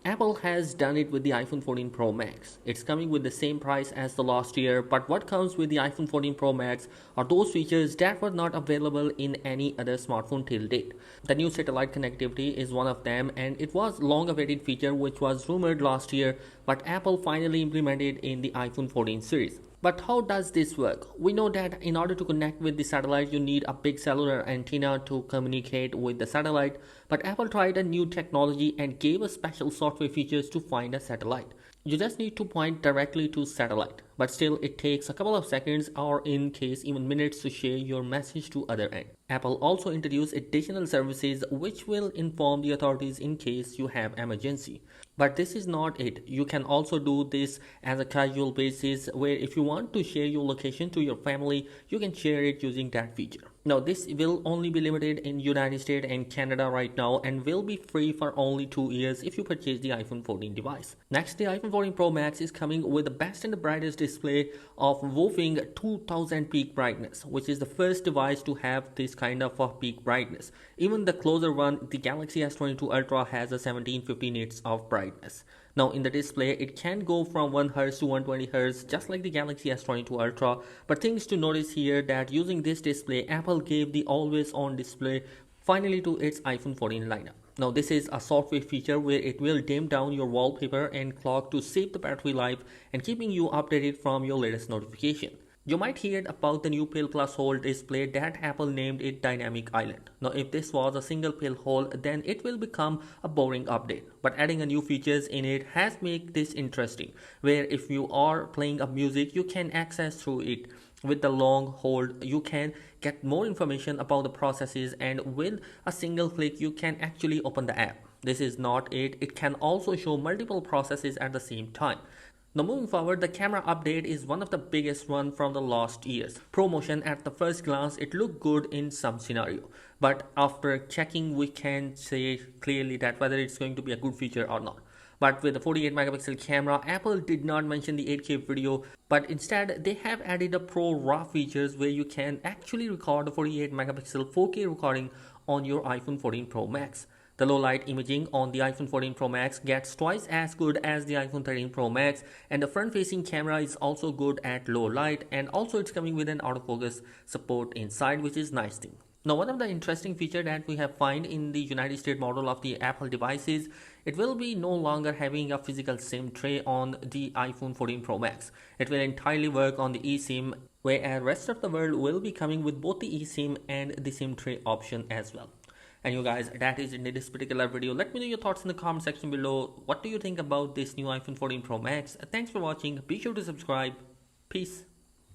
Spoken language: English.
Apple has done it with the iPhone 14 Pro Max. It's coming with the same price as the last year, but what comes with the iPhone 14 Pro Max are those features that were not available in any other smartphone till date. The new satellite connectivity is one of them, and it was long awaited feature which was rumored last year, but Apple finally implemented in the iPhone 14 series. But how does this work? We know that in order to connect with the satellite, you need a big cellular antenna to communicate with the satellite. But Apple tried a new technology and gave us special software features to find a satellite. You just need to point directly to satellite, but still it takes a couple of seconds or in case even minutes to share your message to other end. Apple also introduced additional services which will inform the authorities in case you have emergency. But this is not it. You can also do this as a casual basis where if you want to share your location to your family, you can share it using that feature. Now this will only be limited in United States and Canada right now and will be free for only 2 years if you purchase the iPhone 14 device. Next, the iPhone 14 Pro Max is coming with the best and the brightest display of whopping 2000 peak brightness, which is the first device to have this kind of a peak brightness. Even the closer one, the Galaxy S22 Ultra, has a 1750 nits of brightness. Now in the display, it can go from 1 Hz to 120 Hz just like the Galaxy S22 Ultra, but things to notice here that using this display, Apple gave the always on display finally to its iPhone 14 lineup. Now this is a software feature where it will dim down your wallpaper and clock to save the battery life and keeping you updated from your latest notification. You might hear about the new pill plus hole display that Apple named it Dynamic Island. Now if this was a single pill hole, then it will become a boring update. But adding a new features in it has made this interesting, where if you are playing a music, you can access through it. With the long hold, you can get more information about the processes, and with a single click, you can actually open the app. This is not it. It can also show multiple processes at the same time. Now moving forward, the camera update is one of the biggest one from the last years. ProMotion at the first glance, it looked good in some scenario. But after checking, we can say clearly that whether it's going to be a good feature or not. But with the 48 megapixel camera, Apple did not mention the 8K video, but instead they have added a Pro RAW features where you can actually record a 48 megapixel 4K recording on your iPhone 14 Pro Max. The low light imaging on the iPhone 14 Pro Max gets twice as good as the iPhone 13 Pro Max, and the front facing camera is also good at low light, and also it's coming with an autofocus support inside, which is nice thing. Now one of the interesting feature that we have find in the United States model of the Apple devices, it will be no longer having a physical SIM tray on the iPhone 14 Pro Max. It will entirely work on the eSIM, whereas rest of the world will be coming with both the eSIM and the SIM tray option as well. And you guys, that is in this particular video. Let me know your thoughts in the comment section below. What do you think about this new iPhone 14 Pro Max? Thanks for watching. Be sure to subscribe. Peace.